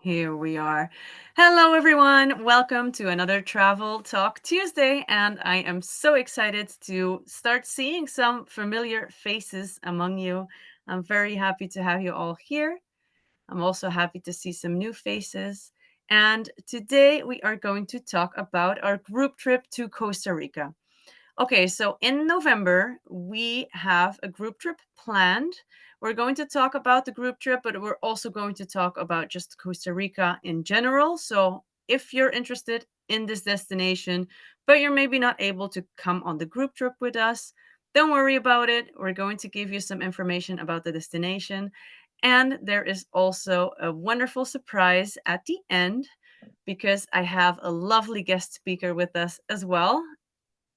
Here we are. Hello, everyone. Welcome to another Travel Talk Tuesday. And I am so excited to start seeing some familiar faces among you. I'm very happy to have you all here. I'm also happy to see some new faces. And today we are going to talk about our group trip to Costa Rica. Okay, so in November, we have a group trip planned. We're going to talk about the group trip, but we're also going to talk about just Costa Rica in general. So if you're interested in this destination, but you're maybe not able to come on the group trip with us, don't worry about it. We're going to give you some information about the destination. And there is also a wonderful surprise at the end because I have a lovely guest speaker with us as well,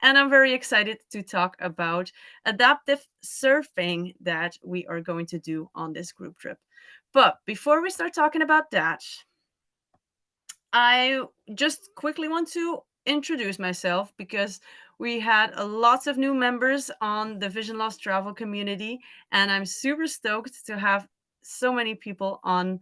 and I'm very excited to talk about adaptive surfing that we are going to do on this group trip. But before we start talking about that, I just quickly want to introduce myself because we had lots of new members on the Vision Loss Travel community, and I'm super stoked to have so many people on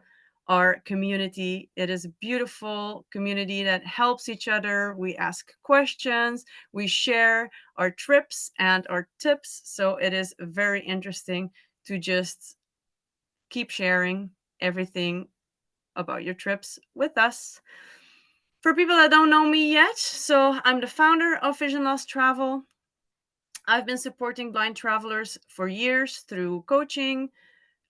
our community. It is a beautiful community that helps each other. We ask questions, we share our trips and our tips. So it is very interesting to just keep sharing everything about your trips with us. For people that don't know me yet, so I'm the founder of Vision Loss Travel. I've been supporting blind travelers for years through coaching.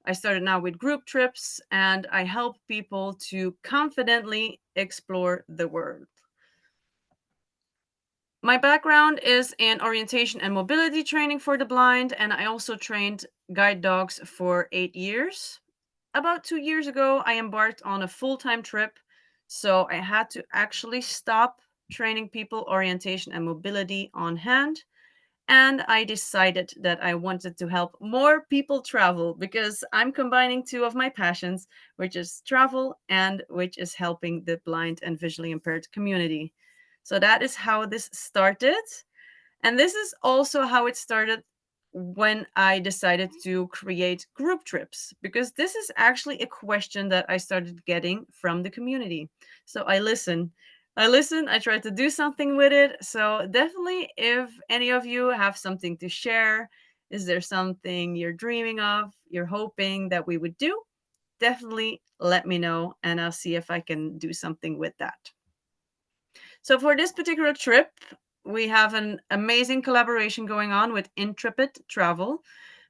I started now with group trips, and I help people to confidently explore the world. My background is in orientation and mobility training for the blind, and I also trained guide dogs for 8 years. About 2 years ago, I embarked on a full time trip. So I had to actually stop training people orientation and mobility on hand. And I decided that I wanted to help more people travel because I'm combining two of my passions, which is travel and which is helping the blind and visually impaired community. So that is how this started. And this is also how it started when I decided to create group trips, because this is actually a question that I started getting from the community. So I listen. I try to do something with it. So definitely, if any of you have something to share, is there something you're dreaming of, you're hoping that we would do? Definitely let me know and I'll see if I can do something with that. So for this particular trip, we have an amazing collaboration going on with Intrepid Travel.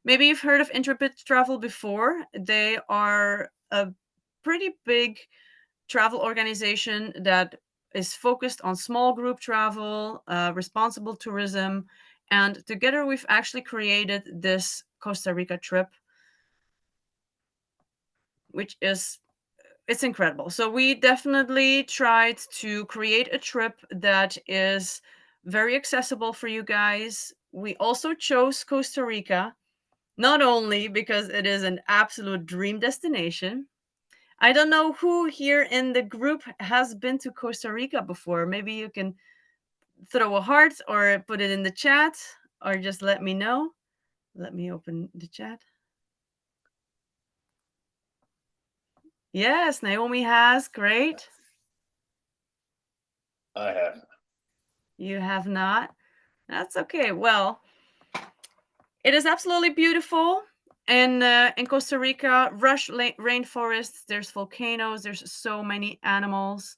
Maybe you've heard of Intrepid Travel before. They are a pretty big travel organization that is focused on small group travel, responsible tourism, and together we've actually created this Costa Rica trip, which is it's incredible. So we definitely tried to create a trip that is very accessible for you guys. We also chose Costa Rica, not only because it is an absolute dream destination. I don't know who here in the group has been to Costa Rica before. Maybe you can throw a heart or put it in the chat or just let me know. Let me open the chat. Yes, Naomi has. Great. I have. You have not. That's okay. Well, it is absolutely beautiful. In Costa Rica, rainforests. There's volcanoes. There's so many animals,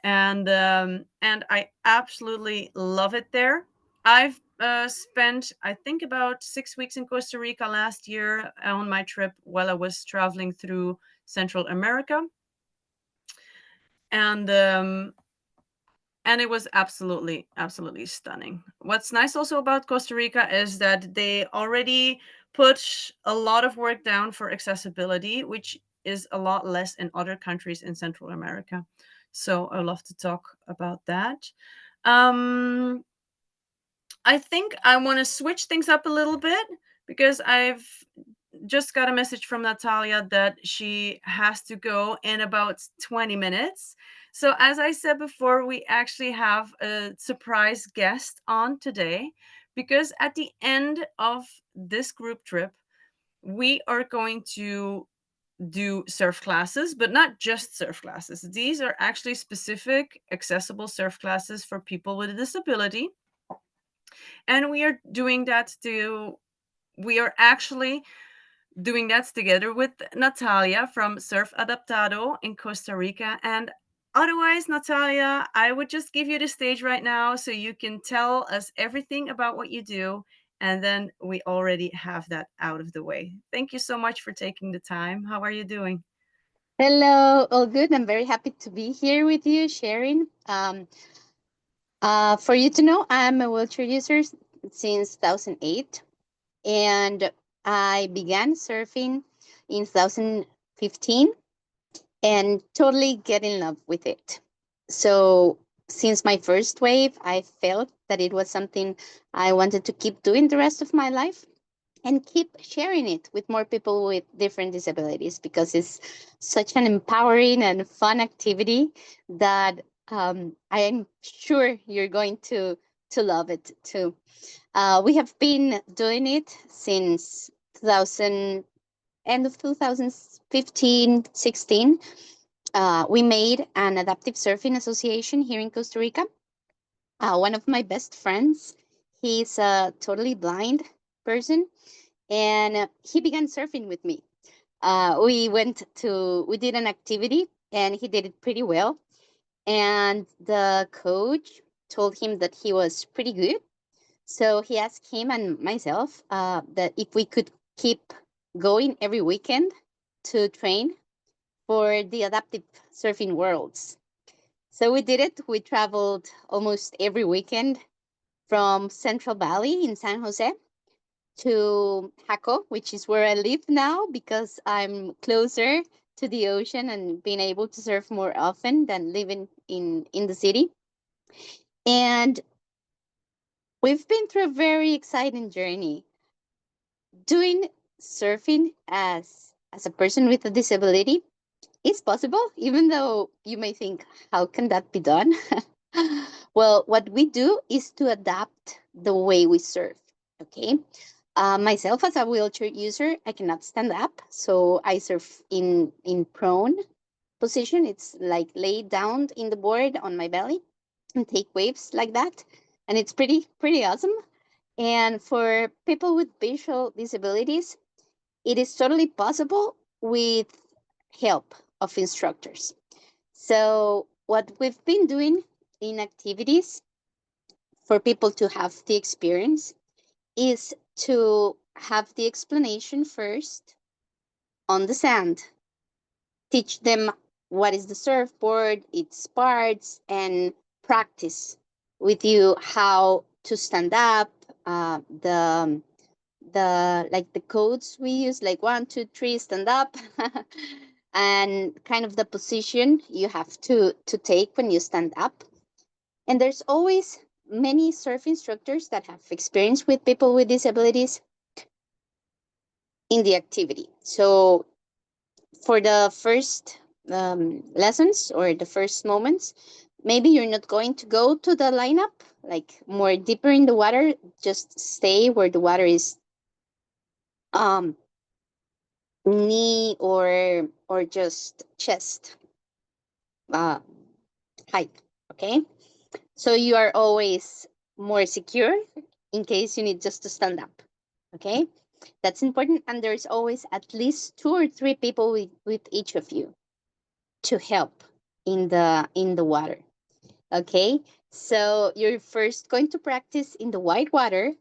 and I absolutely love it there. I've spent I think about 6 weeks in Costa Rica last year on my trip while I was traveling through Central America, and um, and it was absolutely stunning. What's nice also about Costa Rica is that they already put a lot of work down for accessibility, which is a lot less in other countries in Central America. So I love to talk about that. um I think I want to switch things up a little bit because I've just got a message from Natalia that she has to go in about 20 minutes. So, as I said before, we actually have a surprise guest on today because at the end of this group trip, we are going to do surf classes, but not just surf classes. These are actually specific, accessible surf classes for people with a disability. And we are actually doing that together with Natalia from Surf Adaptado in Costa Rica. And otherwise, Natalia, I would just give you the stage right now so you can tell us everything about what you do. And then we already have that out of the way. Thank you so much for taking the time. How are you doing? Hello, all good. I'm very happy to be here with you, sharing. For you to know, I'm a wheelchair user since 2008, and I began surfing in 2015 and totally get in love with it. So, since my first wave, I felt that it was something I wanted to keep doing the rest of my life and keep sharing it with more people with different disabilities because it's such an empowering and fun activity that I am sure you're going to love it too. We have been doing it since 2000, end of 2015, 16. We made an adaptive surfing association here in Costa Rica. One of my best friends, he's a totally blind person, and he began surfing with me. We did an activity, and he did it pretty well. And the coach told him that he was pretty good. So he asked him and myself that if we could keep going every weekend to train for the adaptive surfing worlds. So we did it. We traveled almost every weekend from Central Valley in San Jose to Jacó, which is where I live now because I'm closer to the ocean and being able to surf more often than living in the city. And we've been through a very exciting journey. Doing surfing as a person with a disability is possible, even though you may think, how can that be done? Well, what we do is to adapt the way we surf. Okay. Myself, as a wheelchair user, I cannot stand up, so I surf in prone position. It's like laid down in the board on my belly and take waves like that, and it's pretty awesome. And for people with visual disabilities, it is totally possible with help of instructors. So what we've been doing in activities for people to have the experience is to have the explanation first on the sand, teach them what is the surfboard, its parts, and practice with you how to stand up, the like the codes we use, like 1 2 3 stand up, and kind of the position you have to take when you stand up. And there's always many surf instructors that have experience with people with disabilities in the activity. So for the first lessons or the first moments, maybe you're not going to go to the lineup like more deeper in the water. Just stay where the water is um, knee or just chest uh, height. Okay, so you are always more secure in case you need just to stand up. Okay, that's important, and there's always at least 2 or 3 people with each of you to help in the water. Okay, so you're first going to practice in the white water,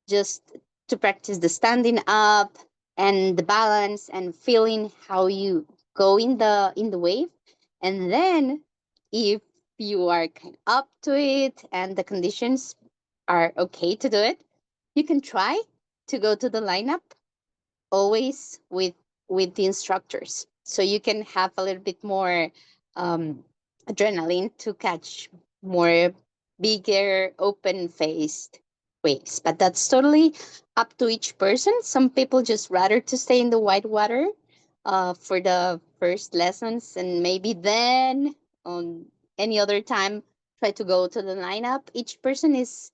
just to practice the standing up and the balance and feeling how you go in the wave. And then if you are kind of up to it and the conditions are okay to do it, you can try to go to the lineup, always with the instructors, so you can have a little bit more um, adrenaline to catch more bigger open faced waves. But that's totally up to each person. Some people just rather to stay in the white water for the first lessons, and maybe then on any other time try to go to the lineup. Each person is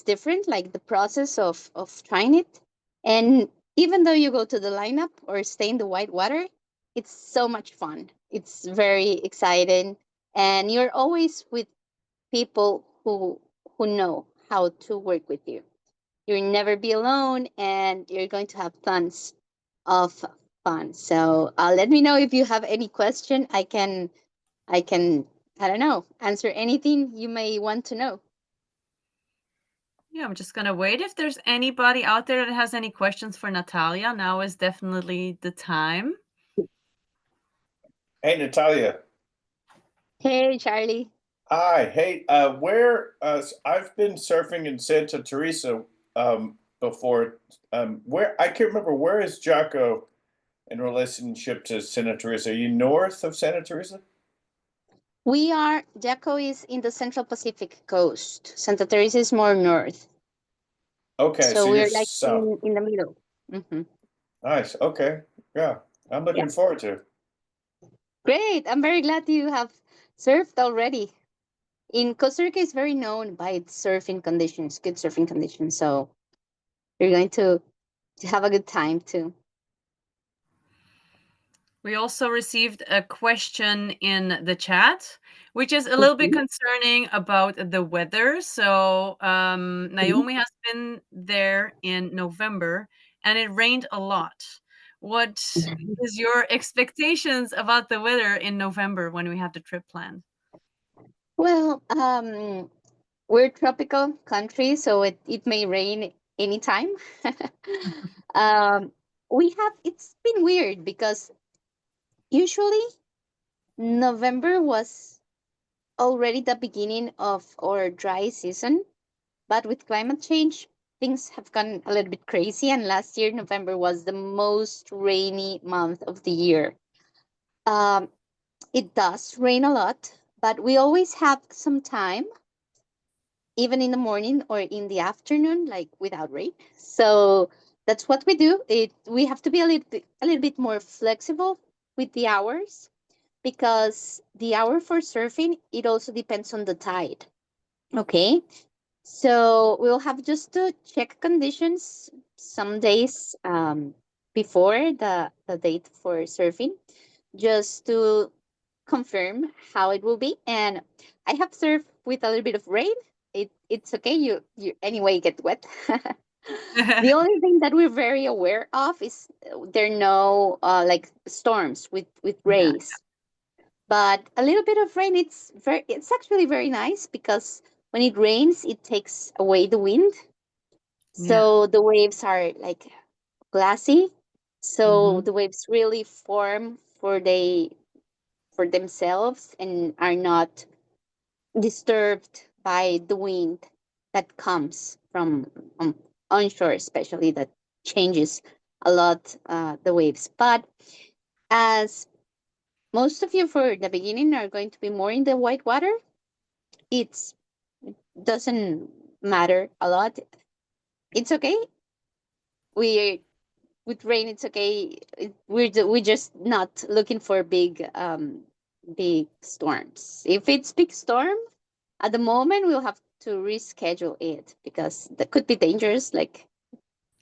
different, like the process of trying it. And even though you go to the lineup or stay in the white water, it's so much fun. It's very exciting, and you're always with people who know how to work with you. You'll never be alone, and you're going to have tons of fun. So let me know if you have any question. I can I don't know, answer anything you may want to know. Yeah, I'm just gonna wait. If there's anybody out there that has any questions for Natalia, now is definitely the time. Hey, Natalia. Hey, Charlie. Hi. Hey, I've been surfing in Santa Teresa before. Where I can't remember, where is Jacó in relationship to Santa Teresa? Are you north of Santa Teresa? Jacó is in the Central Pacific coast. Santa Teresa is more north. Okay, So so you're we're like south. in the middle. Hmm. Nice. Okay. Yeah. I'm Yeah. looking forward to it. Great. I'm very glad you have surfed already. In Costa Rica is very known by its surfing conditions, good surfing conditions. So you're going to have a good time too. We also received a question in the chat, which is a little bit Mhm. concerning about the weather. So, Mhm. Naomi has been there in November and it rained a lot. What is your expectations about the weather in November when we have the trip planned? Well, we're tropical country, so it may rain anytime. um, it's been weird because usually November was already the beginning of our dry season, but with climate change, things have gone a little bit crazy. And last year, November was the most rainy month of the year. Um, it does rain a lot, but we always have some time, even in the morning or in the afternoon, like without rain. So that's what we do. We have to be a little bit more flexible with the hours because the hour for surfing it also depends on the tide. Okay, so we'll have just to check conditions some days before the date for surfing, just to confirm how it will be. And I have surfed with a little bit of rain. It's okay. You anyway get wet. The only thing that we're very aware of is there are no like storms with Yeah. rays, but a little bit of rain it's actually very nice because when it rains it takes away the wind, Yeah. so the waves are like glassy, so Mhm. the waves really form for themselves and are not disturbed by the wind that comes from onshore, especially that changes a lot the waves. But as most of you for the beginning are going to be more in the white water, it's doesn't matter a lot. It's okay. We with rain, it's okay. We're just not looking for big storms. If it's big storm, at the moment we'll have to reschedule it because that could be dangerous, like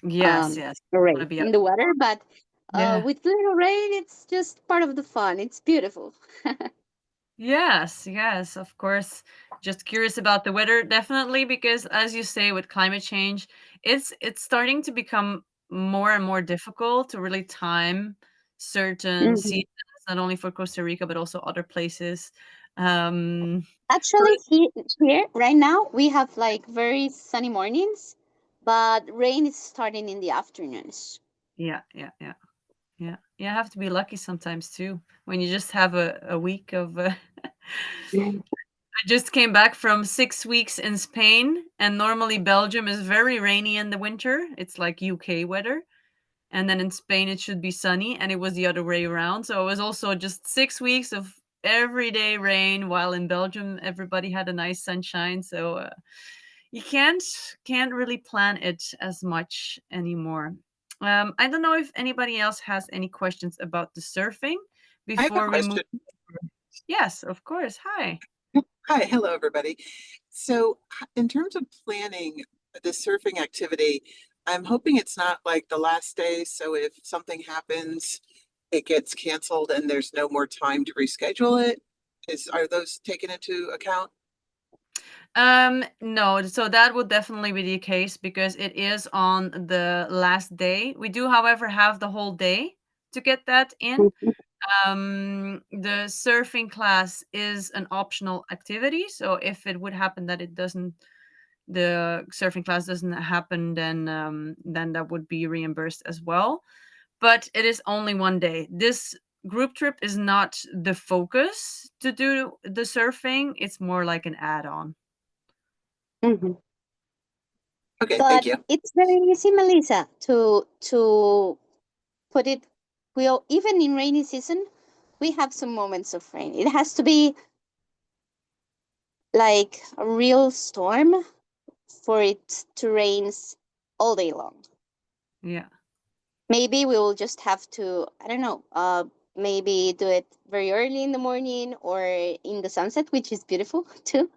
Yes, yes. a Wanna rain be out. in the water. But Yeah. with little rain, it's just part of the fun. It's beautiful. Yes, yes, of course. Just curious about the weather, definitely, because as you say, with climate change, it's starting to become more and more difficult to really time certain Mhm. seasons, not only for Costa Rica but also other places. Um, for Actually, here right now we have like very sunny mornings, but rain is starting in the afternoons. yeah, yeah, yeah, yeah, yeah. I have to be lucky sometimes too when you just have a week of. I just came back from 6 weeks in Spain, and normally Belgium is very rainy in the winter. It's like UK weather. And then in Spain, it should be sunny, and it was the other way around. So it was also just 6 weeks of everyday rain, while in Belgium, everybody had a nice sunshine. So you can't really plan it as much anymore. I don't know if anybody else has any questions about the surfing I have a before we move. question. Yes, of course. Hi. Hi, hello, everybody. So, in terms of planning the surfing activity, I'm hoping it's not like the last day. So, if something happens it gets canceled and there's no more time to reschedule it? Are those taken into account? No, so that would definitely be the case because it is on the last day. We do, however, have the whole day to get that in. Mhm. The surfing class is an optional activity, so if it would happen that the surfing class doesn't happen, then that would be reimbursed as well. But it is only one day. This group trip is not the focus to do the surfing. It's more like an add-on. Mhm. Okay, thank But you. it's very easy, Melissa, to put it. We'll even in rainy season, we have some moments of rain. It has to be like a real storm for it to rain all day long. Yeah. Maybe we will just have to, I don't know, maybe do it very early in the morning or in the sunset, which is beautiful too.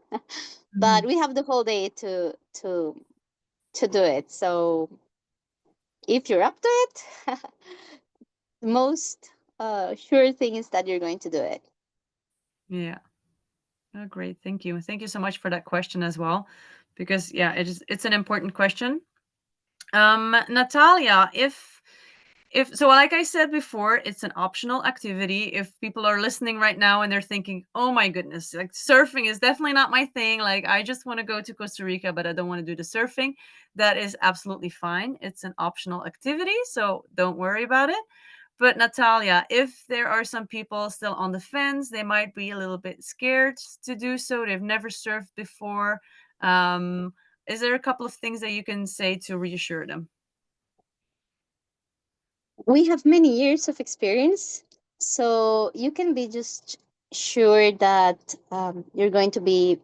But Mhm. we have the whole day to do it. So if you're up to it, the most sure thing is that you're going to do it. Yeah. Oh, great. Thank you. Thank you so much for that question as well, because yeah, it's an important question. Natalia, if so, like I said before, it's an optional activity. If people are listening right now and they're thinking, "Oh my goodness, like surfing is definitely not my thing. Like I just want to go to Costa Rica, but I don't want to do the surfing." That is absolutely fine. It's an optional activity, so don't worry about it. But Natalia, if there are some people still on the fence, they might be a little bit scared to do so. They've never surfed before. Um, is there a couple of things that you can say to reassure them? We have many years of experience, so you can be just sure that you're going to be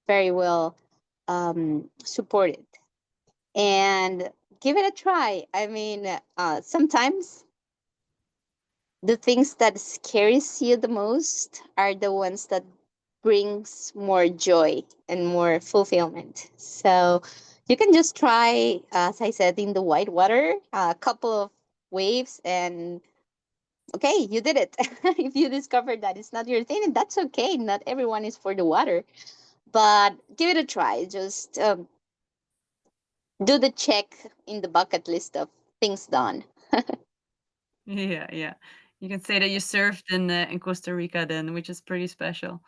very well supported and give it a try. I mean, sometimes the things that scares you the most are the ones that brings more joy and more fulfillment. So you can just try, as I said, in the white water, a couple of waves, and okay, you did it. If you discover that it's not your thing, that's okay. Not everyone is for the water, but give it a try. Just do the check in the bucket list of things done. Yeah, yeah. You can say that you surfed in Costa Rica then, which is pretty special.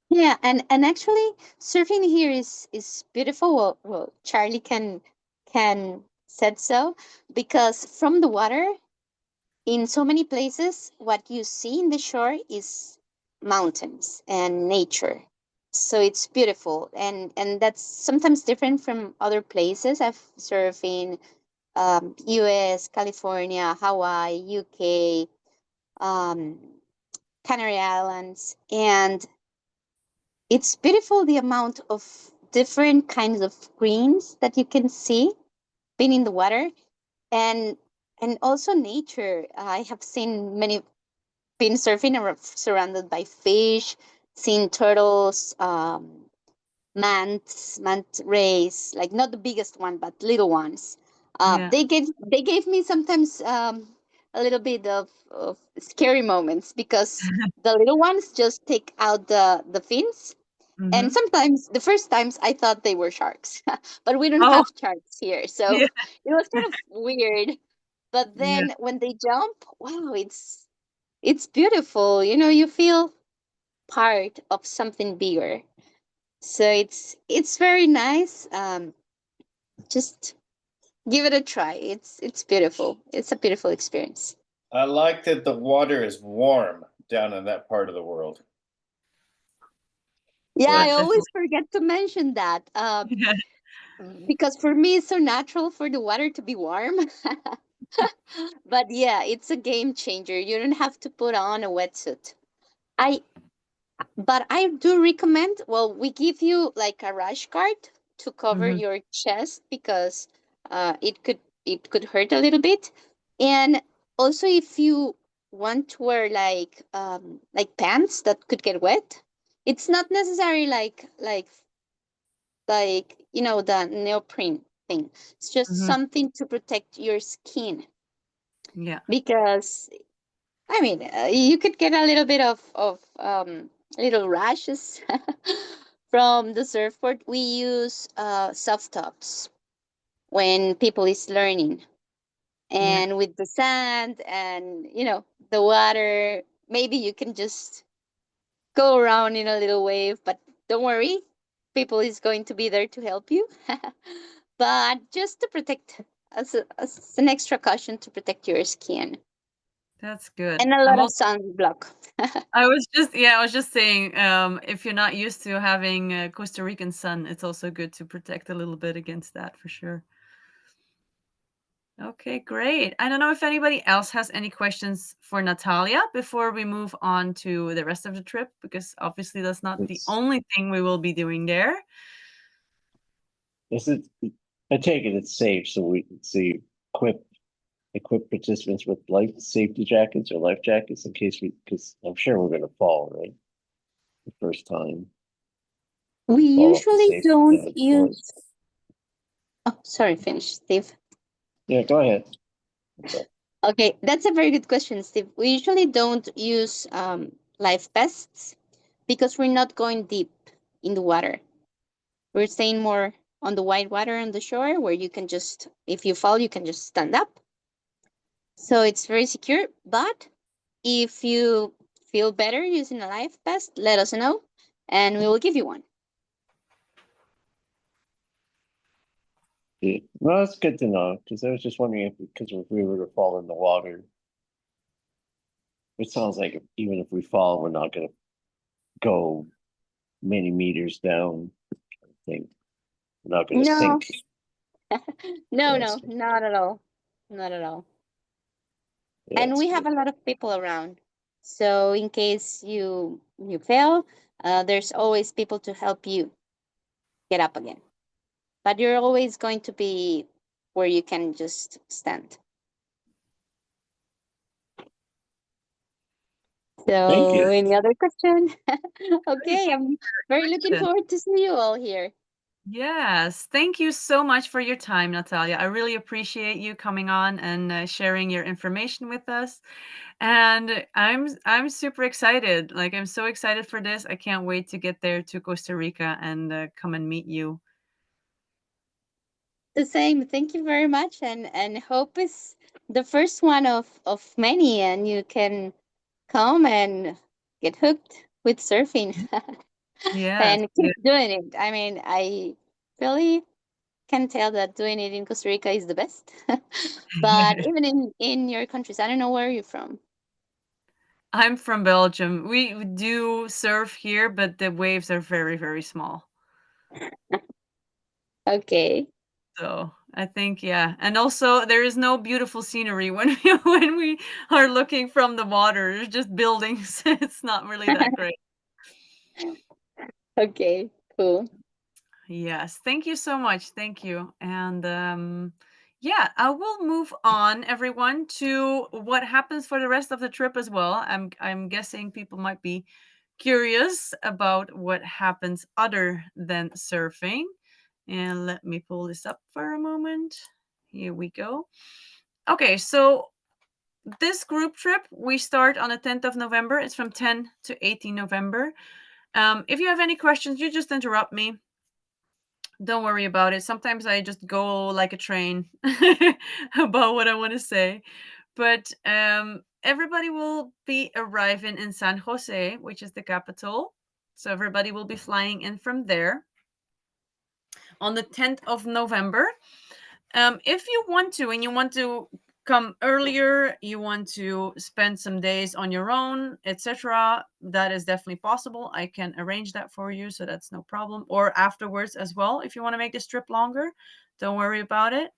Yeah, and actually, surfing here is beautiful. Well, Charlie can said so, because from the water, in so many places, what you see in the shore is mountains and nature. So it's beautiful, and that's sometimes different from other places. I've surfed in U.S., California, Hawaii, UK, um, Canary Islands, and it's beautiful the amount of different kinds of greens that you can see being in the water, and also nature. I have seen many, been surfing surrounded by fish, seen turtles, manta rays, like not the biggest one but little ones. Yeah. They gave me sometimes a little bit of scary moments, because the little ones just take out the fins, and Mhm. sometimes the first times I thought they were sharks, but we don't Oh, have sharks here, so yeah, it was kind of weird. But yeah. then when they jump, wow, it's beautiful. You feel part of something bigger. So it's very nice. Just give it a try. It's beautiful. It's a beautiful experience. I like that the water is warm down in that part of the world. Yeah, Yeah, I Where always definitely. forget to mention that, Yeah. because for me it's so natural for the water to be warm. But yeah, it's a game changer. You don't have to put on a wetsuit. I But I do recommend, well, we give you like a rash guard to cover Mhm. your chest, because it could hurt a little bit. And also, if you want to wear like pants that could get wet, it's not necessary like the neoprene thing. It's just Mhm. something to protect your skin. Yeah. because I mean, you could get a little bit of little rashes from the surfboard. We use soft tops when people is learning, Yeah. and with the sand and the water, maybe you can just go around in a little wave. But don't worry, people is going to be there to help you. But just to protect, as an extra caution to protect your skin, That's good. and a I'm lot of also sunblock. I was just saying, if you're not used to having Costa Rican sun, it's also good to protect a little bit against that for sure. Okay, great. I don't know if anybody else has any questions for Natalia before we move on to the rest of the trip, because obviously that's not the It's only thing we will be doing there. is it I take it it's safe, so we see equip participants with life safety jackets or life jackets in case because I'm sure we're gonna fall, right? The first time. We Fall off the usually safe don't board. use. Oh, sorry, finish, Steve. Yeah, go ahead. So, Okay, that's a very good question, Steve. We usually don't use life vests because we're not going deep in the water. We're staying more on the white water on the shore where you can just, if you fall, you can just stand up. So it's very secure. But if you feel better using a life vest, let us know and we will give you one. yeah. Well, it's good to know because I was just wondering if we were to fall in the water, it sounds like even if we fall, we're not gonna go many meters down. I think we're not gonna No, sink. no, That's no, not at all. Not at all. yeah, And it's we have good. a lot of people around. So in case you fail, there's always people to help you get up again. But you're always going to be where you can just stand. Thank So you. any other question? Great, Okay, thank I'm you for very the looking question. forward to see you all here. Yes, thank you so much for your time, Natalia. I really appreciate you coming on and sharing your information with us. And I'm super excited. Like I'm so excited for this. I can't wait to get there to Costa Rica and come and meet you. The same. Thank you very much, and hope is the first one of many, and you can come and get hooked with surfing. Yes, And yeah. keep doing it. I mean, I really can tell that doing it in Costa Rica is the best. But even in your countries, I don't know where you're from. I'm from Belgium. We do surf here, but the waves are very, very small. Okay. So I think, yeah. And also there is no beautiful scenery when when we are looking from the water. It's just buildings. It's not really that great. Okay. Cool. Yes. Thank you so much. Thank you. And yeah, I will move on, everyone, to what happens for the rest of the trip as well. I'm guessing people might be curious about what happens other than surfing. And let me pull this up for a moment. Here we go. Okay, so this group trip we start on the 10th of November. It's from 10 to 18 November. If you have any questions, you just interrupt me. Don't worry about it. Sometimes I just go like a train about what I want to say. But everybody will be arriving in San Jose, which is the capital. So everybody will be flying in from there on the 10th of November. If you want to, and you want to come earlier, you want to spend some days on your own, etc., that is definitely possible. I can arrange that for you, so that's no problem. Or afterwards as well, if you want to make this trip longer, don't worry about it.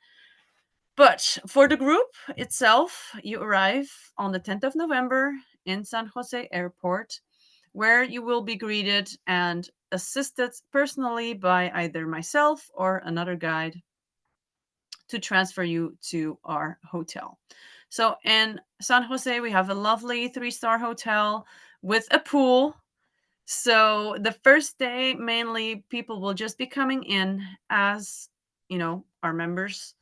But for the group itself, you arrive on the 10th of November in San Jose Airport, where you will be greeted and assisted personally by either myself or another guide to transfer you to our hotel. So in San Jose, we have a lovely 3-star hotel with a pool. So the first day, mainly people will just be coming in as, our members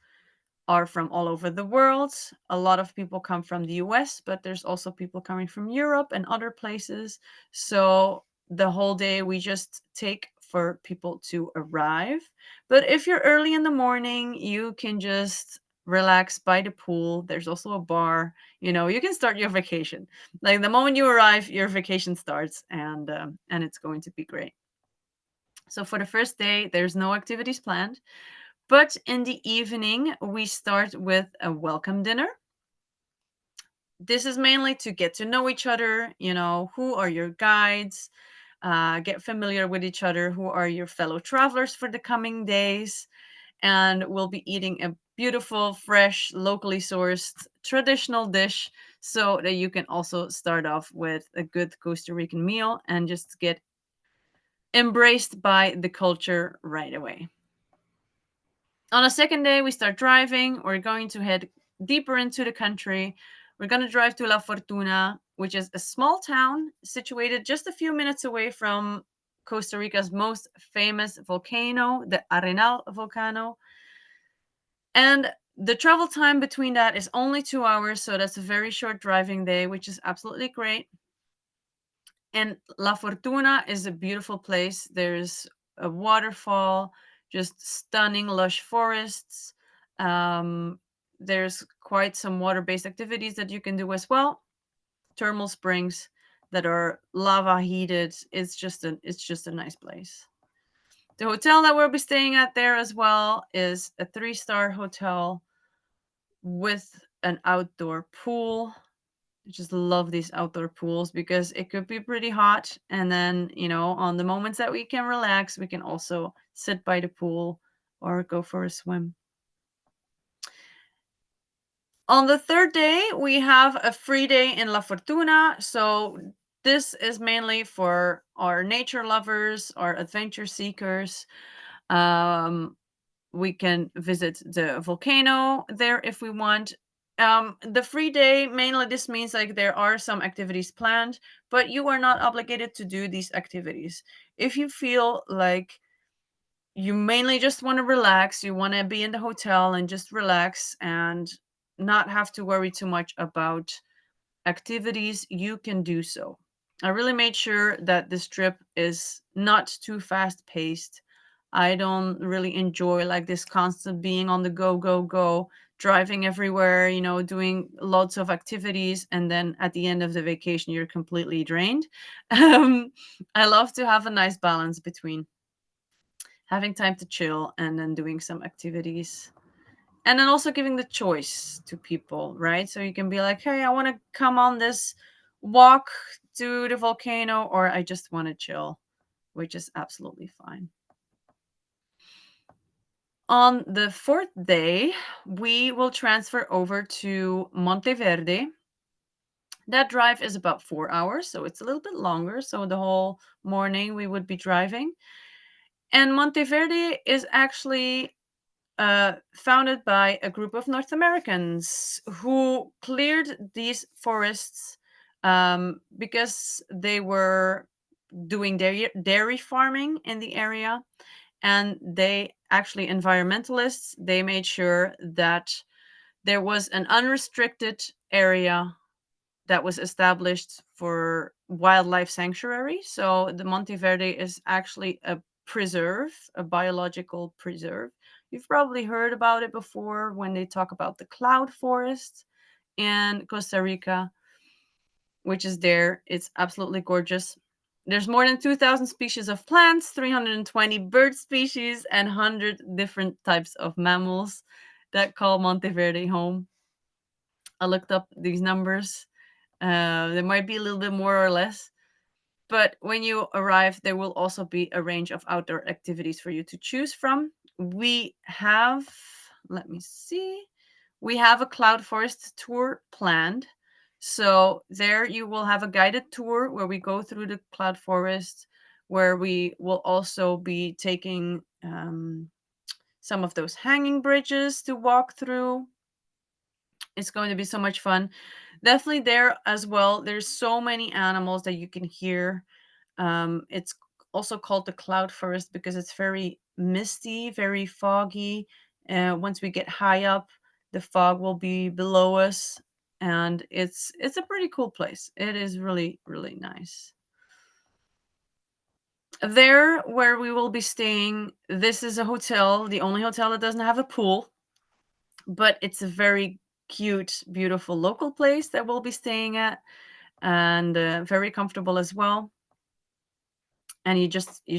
are from all over the world. A lot of people come from the US, but there's also people coming from Europe and other places. So the whole day we just take for people to arrive. But if you're early in the morning, you can just relax by the pool. There's also a bar. You can start your vacation. Like the moment you arrive, your vacation starts, and it's going to be great. So for the first day, there's no activities planned. But in the evening, we start with a welcome dinner. This is mainly to get to know each other, who are your guides, get familiar with each other, who are your fellow travelers for the coming days. And we'll be eating a beautiful, fresh, locally sourced traditional dish so that you can also start off with a good Costa Rican meal and just get embraced by the culture right away. On the second day, we start driving. We're going to head deeper into the country. We're going to drive to La Fortuna, which is a small town situated just a few minutes away from Costa Rica's most famous volcano, the Arenal volcano. And the travel time between that is only 2 hours, so that's a very short driving day, which is absolutely great. And La Fortuna is a beautiful place. There's a waterfall, just stunning lush forests. There's quite some water-based activities that you can do as well. Thermal springs that are lava heated. It's just a nice place. The hotel that we'll be staying at there as well is a 3-star hotel with an outdoor pool. I just love these outdoor pools because it could be pretty hot. And then, on the moments that we can relax, we can also sit by the pool or go for a swim. On the third day, we have a free day in La Fortuna. So this is mainly for our nature lovers, our adventure seekers. We can visit the volcano there if we want. The free day, mainly this means like there are some activities planned, but you are not obligated to do these activities. If you feel like you mainly just want to relax, you want to be in the hotel and just relax and not have to worry too much about activities, you can do so. I really made sure that this trip is not too fast paced. I don't really enjoy like this constant being on the go, go, go, driving everywhere, doing lots of activities. And then at the end of the vacation, you're completely drained. I love to have a nice balance between having time to chill and then doing some activities. And then also giving the choice to people, right? So you can be like, hey, I want to come on this walk to the volcano, or I just want to chill, which is absolutely fine. On the fourth day, we will transfer over to Monteverde. That drive is about 4 hours, so it's a little bit longer. So the whole morning we would be driving. And Monteverde is actually founded by a group of North Americans who cleared these forests because they were doing dairy farming in the area. And they actually, environmentalists, they made sure that there was an unrestricted area that was established for wildlife sanctuary. So the Monteverde is actually a preserve, a biological preserve. You've probably heard about it before when they talk about the cloud forest in Costa Rica, which is there. It's absolutely gorgeous. There's more than 2,000 species of plants, 320 bird species, and 100 different types of mammals that call Monteverde home. I looked up these numbers. There might be a little bit more or less. But when you arrive, there will also be a range of outdoor activities for you to choose from. We have, let me see, we have a cloud forest tour planned. So there you will have a guided tour where we go through the cloud forest, where we will also be taking some of those hanging bridges to walk through. It's going to be so much fun. Definitely there as well. There's so many animals that you can hear. It's also called the cloud forest because it's very misty, very foggy. Once we get high up, The fog will be below us, and it's a pretty cool place. It is really, really nice. There where we will be staying, this is a hotel, the only hotel that doesn't have a pool, but it's a very cute, beautiful local place that we'll be staying at, and very comfortable as well. And you're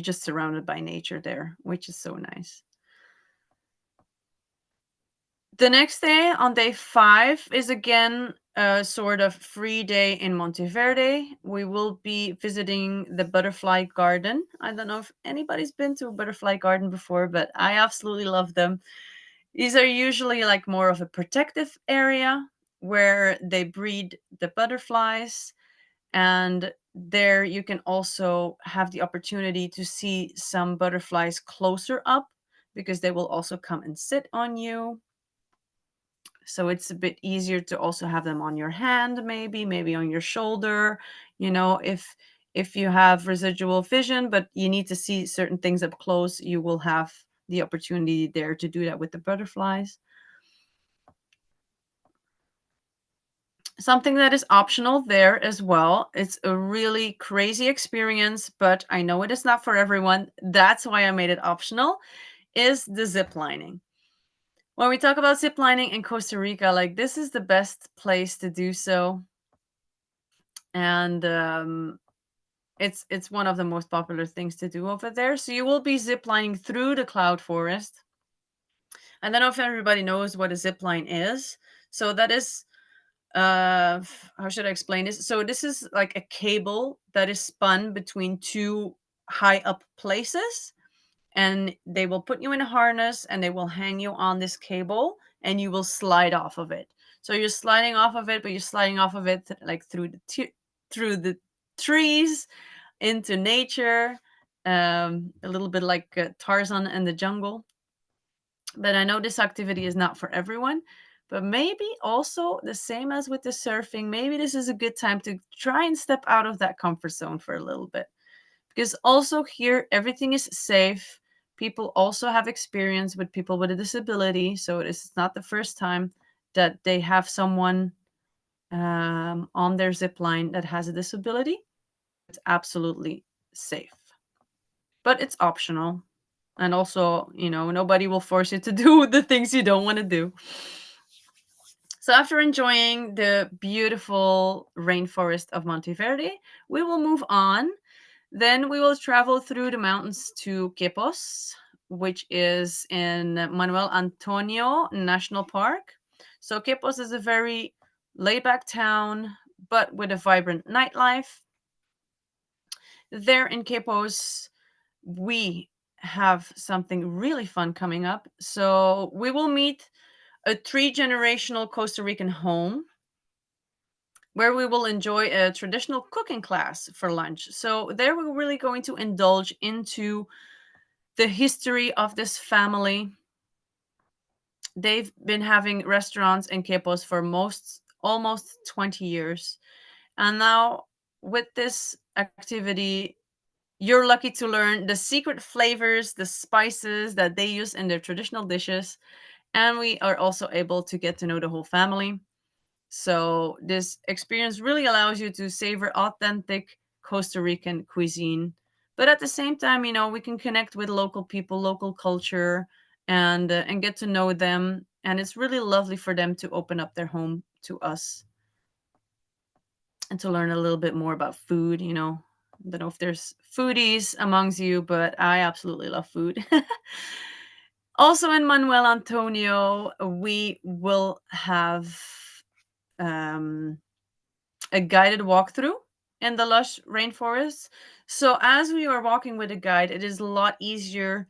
just surrounded by nature there, which is so nice. The next day, on day 5, is again a sort of free day in Monteverde. We will be visiting the butterfly garden. I don't know if anybody's been to a butterfly garden before, but I absolutely love them. These are usually like more of a protective area where they breed the butterflies, and there you can also have the opportunity to see some butterflies closer up, because they will also come and sit on you. So it's a bit easier to also have them on your hand, maybe on your shoulder, if you have residual vision, but you need to see certain things up close, you will have the opportunity there to do that with the butterflies. Something that is optional there as well. It's a really crazy experience, but I know it is not for everyone. That's why I made it optional, is the zip lining. When we talk about zip lining in Costa Rica, like, this is the best place to do so. And it's one of the most popular things to do over there. So you will be zip lining through the cloud forest. I don't know if everybody knows what a zip line is. So that is, how should I explain this? So this is like a cable that is spun between two high up places, and they will put you in a harness and they will hang you on this cable, and you will slide off of it. So you're sliding off of it, but you're sliding off of it like through the trees into nature, a little bit like Tarzan and the jungle. But I know this activity is not for everyone. But maybe also the same as with the surfing, maybe this is a good time to try and step out of that comfort zone for a little bit. Because also here, everything is safe. People also have experience with people with a disability. So it is not the first time that they have someone on their zip line that has a disability. It's absolutely safe. But it's optional. And also, nobody will force you to do the things you don't want to do. So after enjoying the beautiful rainforest of Monteverde, we will move on. Then we will travel through the mountains to Quepos, which is in Manuel Antonio National Park. So Quepos is a very laid-back town, but with a vibrant nightlife. There in Quepos, we have something really fun coming up. So we will meet a 3-generational Costa Rican home where we will enjoy a traditional cooking class for lunch. So there we're really going to indulge into the history of this family. They've been having restaurants in Quepos for almost 20 years. And now with this activity, you're lucky to learn the secret flavors, the spices that they use in their traditional dishes. And we are also able to get to know the whole family. So this experience really allows you to savor authentic Costa Rican cuisine. But at the same time, we can connect with local people, local culture, and get to know them. And it's really lovely for them to open up their home to us and to learn a little bit more about food. I don't know if there's foodies amongst you, but I absolutely love food. Also in Manuel Antonio, we will have a guided walkthrough in the lush rainforest. So as we are walking with a guide, it is a lot easier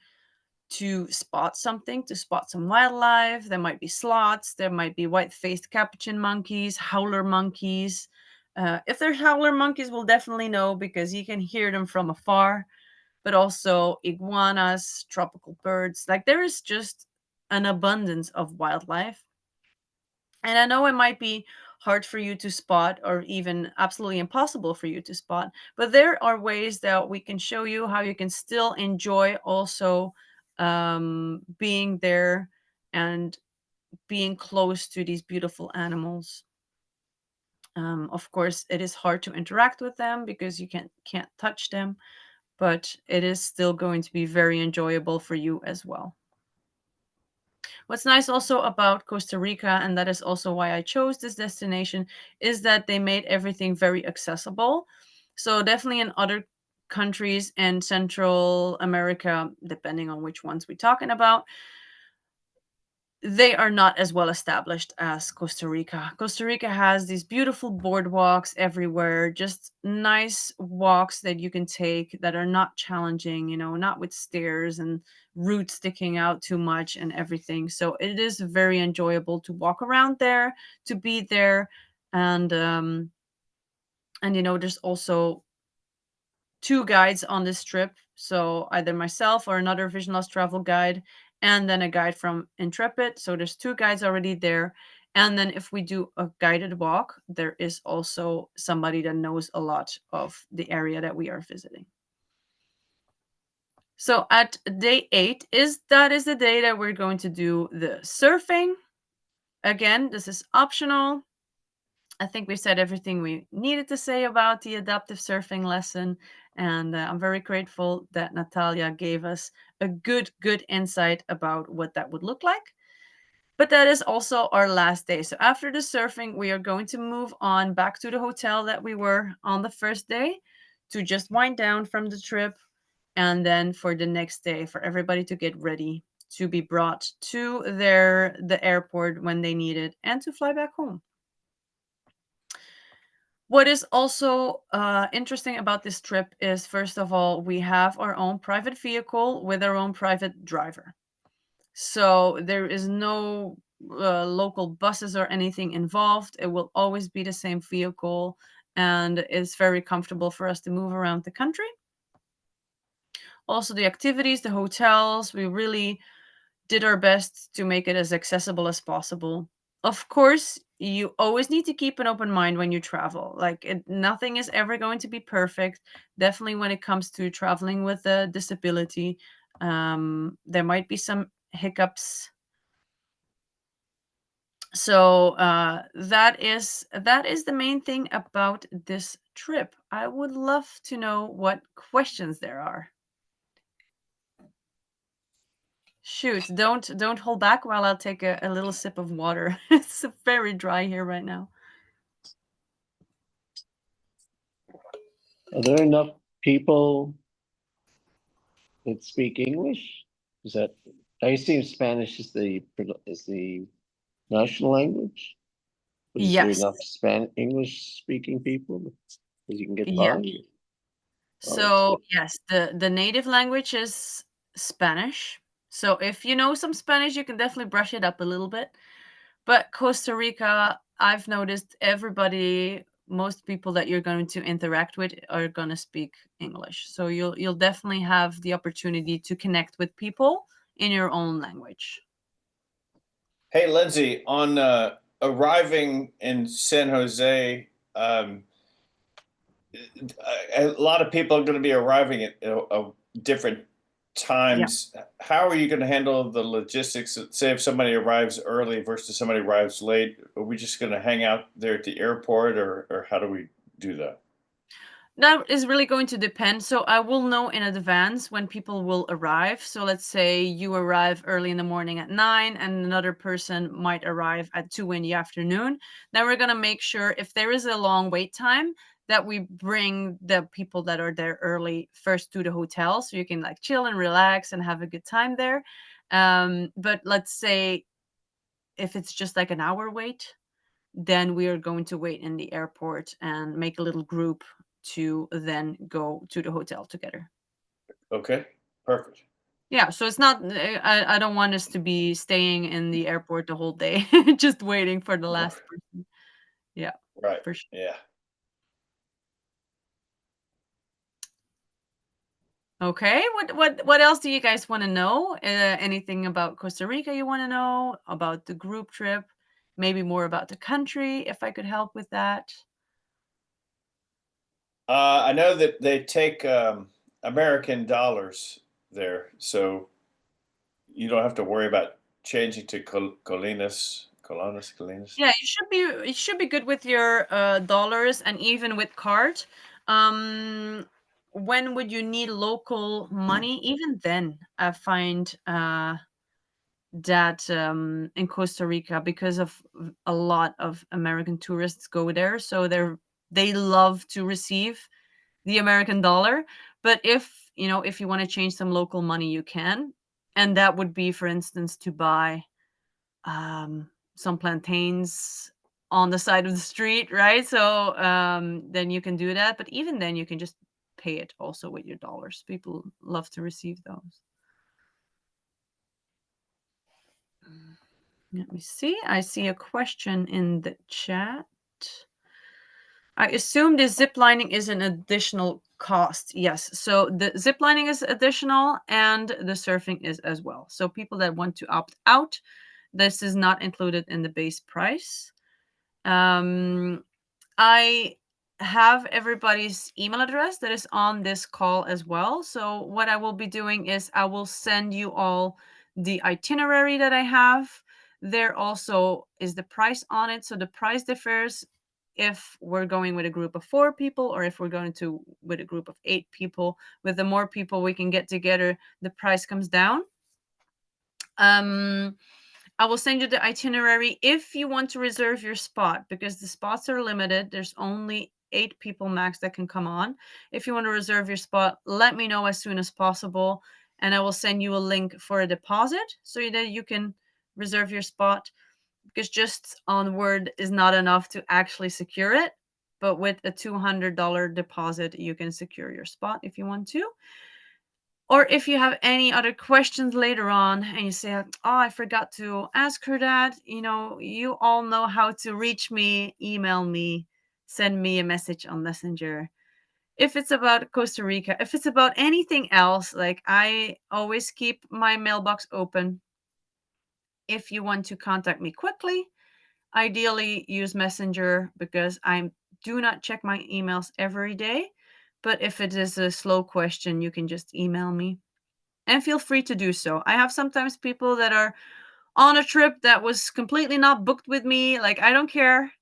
to spot something, to spot some wildlife. There might be sloths, there might be white-faced capuchin monkeys, howler monkeys. If there's howler monkeys, we'll definitely know because you can hear them from afar. But also iguanas, tropical birds. Like, there is just an abundance of wildlife. And I know it might be hard for you to spot, or even absolutely impossible for you to spot, but there are ways that we can show you how you can still enjoy also being there and being close to these beautiful animals. Of course, it is hard to interact with them because you can't touch them, but it is still going to be very enjoyable for you as well. What's nice also about Costa Rica, and that is also why I chose this destination, is that they made everything very accessible. So definitely in other countries in Central America, depending on which ones we're talking about, they are not as well established as Costa Rica. Costa Rica has these beautiful boardwalks everywhere, just nice walks that you can take that are not challenging, not with stairs and roots sticking out too much and everything. So it is very enjoyable to walk around there, to be there, and there's also 2 guides on this trip. So either myself or another vision loss travel guide, and then a guide from Intrepid. So there's 2 guides already there. And then if we do a guided walk, there is also somebody that knows a lot of the area that we are visiting. So at day 8 is the day that we're going to do the surfing. Again, this is optional. I think we said everything we needed to say about the adaptive surfing lesson, and I'm very grateful that Natalia gave us a good insight about what that would look like. But that is also our last day. So after the surfing, we are going to move on back to the hotel that we were on the first day to just wind down from the trip, and then for the next day, for everybody to get ready to be brought to the airport when they need it and to fly back home. What is also interesting about this trip is, first of all, we have our own private vehicle with our own private driver. So there is no local buses or anything involved. It will always be the same vehicle, and it's very comfortable for us to move around the country. Also, the activities, the hotels, we really did our best to make it as accessible as possible. Of course, you always need to keep an open mind when you travel. Like nothing is ever going to be perfect. Definitely when it comes to traveling with a disability, there might be some hiccups. So that is the main thing about this trip. I would love to know what questions there are. Shoot, don't hold back while I'll take a little sip of water. It's very dry here right now. Are there enough people that speak English? Is that, I assume Spanish is the national language? But is there Yes. enough English speaking people that you can get Yeah. by? So yes, the native language is Spanish. So if you know some Spanish, you can definitely brush it up a little bit. But Costa Rica, I've noticed most people that you're going to interact with are going to speak English. So you'll definitely have the opportunity to connect with people in your own language. Hey, Lindsay, on arriving in San Jose, a lot of people are going to be arriving at different times. Yeah. How are you going to handle the logistics? Say if somebody arrives early versus somebody arrives late, are we just going to hang out there at the airport, or how do we do that? That is really going to depend. So I will know in advance when people will arrive. So let's say you arrive early in the morning at 9 and another person might arrive at 2 in the afternoon. Then we're going to make sure if there is a long wait time that we bring the people that are there early first to the hotel so you can like chill and relax and have a good time there. But let's say if it's just like an hour wait, then we are going to wait in the airport and make a little group to then go to the hotel together. Okay, perfect. Yeah, so it's not, I don't want us to be staying in the airport the whole day, just waiting for the last person. Yeah, right. For sure. Yeah. Okay, what else do you guys want to know? Anything about Costa Rica you want to know? About the group trip? Maybe more about the country, if I could help with that. I know that they take American dollars there, so you don't have to worry about changing to colinas. Yeah, you should be good with your dollars and even with card. When would you need local money? Even then, I find that in Costa Rica, because of a lot of American tourists go there, so they love to receive the American dollar. But if if you want to change some local money, you can, and that would be, for instance, to buy some plantains on the side of the street, right? So then you can do that. But even then, you can just pay it also with your dollars. People love to receive those. Let me see. I see a question in the chat. I assume the zip lining is an additional cost. Yes. So the zip lining is additional and the surfing is as well. So people that want to opt out, this is not included in the base price. I have everybody's email address that is on this call as well. So what I will be doing is I will send you all the itinerary that I have. There also is the price on it. So the price differs if we're going with a group of 4 people or if we're going to with a group of 8 people. With the more people we can get together, the price comes down. I will send you the itinerary if you want to reserve your spot, because the spots are limited. There's only 8 people max that can come on. If you want to reserve your spot, let me know as soon as possible, and I will send you a link for a deposit so that you can reserve your spot, because just on word is not enough to actually secure it. But with a $200 deposit, you can secure your spot if you want to. Or if you have any other questions later on and you say, oh, I forgot to ask her that, you all know how to reach me, email me, send me a message on Messenger. If it's about Costa Rica, if it's about anything else, like, I always keep my mailbox open. If you want to contact me quickly, ideally use Messenger, because I do not check my emails every day. But if it is a slow question, you can just email me. And feel free to do so. I have sometimes people that are on a trip that was completely not booked with me. Like, I don't care.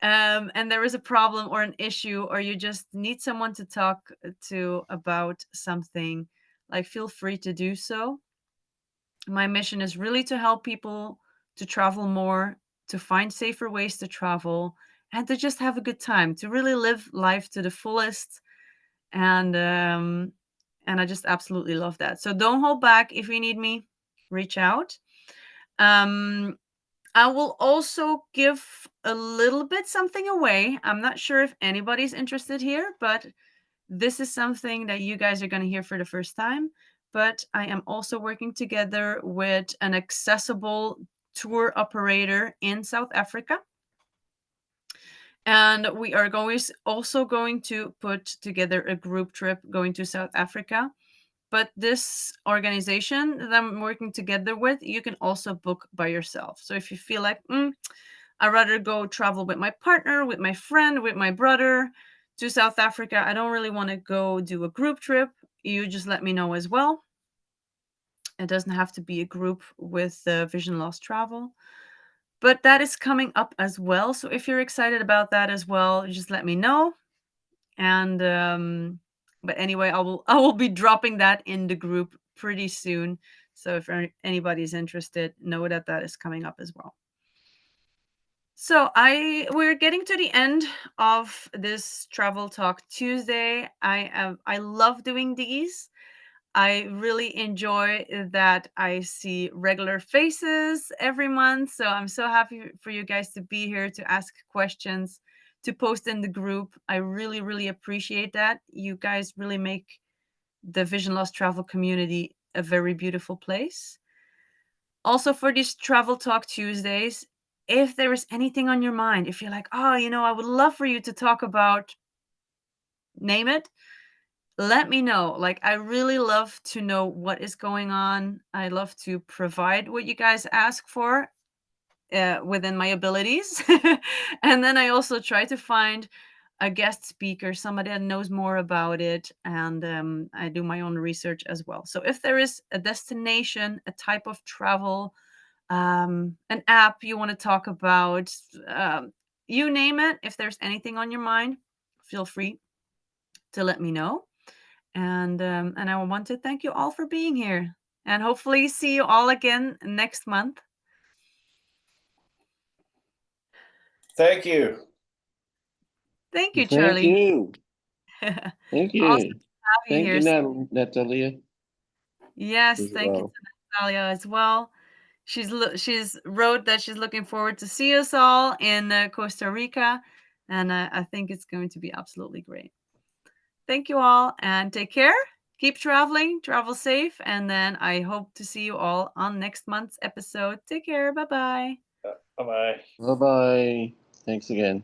And there is a problem or an issue, or you just need someone to talk to about something. Like, feel free to do so. My mission is really to help people to travel more, to find safer ways to travel, and to just have a good time, to really live life to the fullest. And I just absolutely love that. So don't hold back. If you need me, reach out. I will also give a little bit something away. I'm not sure if anybody's interested here, but this is something that you guys are going to hear for the first time. But I am also working together with an accessible tour operator in South Africa. And we are also going to put together a group trip going to South Africa. But this organization that I'm working together with, you can also book by yourself. So if you feel like, I'd rather go travel with my partner, with my friend, with my brother to South Africa, I don't really want to go do a group trip, you just let me know as well. It doesn't have to be a group with vision loss travel. But that is coming up as well. So if you're excited about that as well, just let me know. And but anyway, I will be dropping that in the group pretty soon. So if anybody's interested, know that that is coming up as well. So we're getting to the end of this Travel Talk Tuesday. I love doing these. I really enjoy that I see regular faces every month. So I'm so happy for you guys to be here, to ask questions, to post in the group. I really, really appreciate that. You guys really make the Vision Loss Travel community a very beautiful place. Also, for these Travel Talk Tuesdays, if there is anything on your mind, if you're like, oh, I would love for you to talk about, name it, let me know. Like, I really love to know what is going on. I love to provide what you guys ask for within my abilities. And then I also try to find a guest speaker, somebody that knows more about it. And I do my own research as well. So if there is a destination, a type of travel, an app you want to talk about, you name it. If there's anything on your mind, feel free to let me know. And I want to thank you all for being here, and hopefully see you all again next month. Thank you. Thank you, Thank Charlie. you. Thank you. Awesome to have you Thank here. you, Natalia. Yes, as thank you well. to Natalia as well. She's wrote that she's looking forward to see us all in Costa Rica, and I think it's going to be absolutely great. Thank you all, and take care. Keep traveling, travel safe, and then I hope to see you all on next month's episode. Take care. Bye-bye. Bye bye. Bye-bye. Thanks again.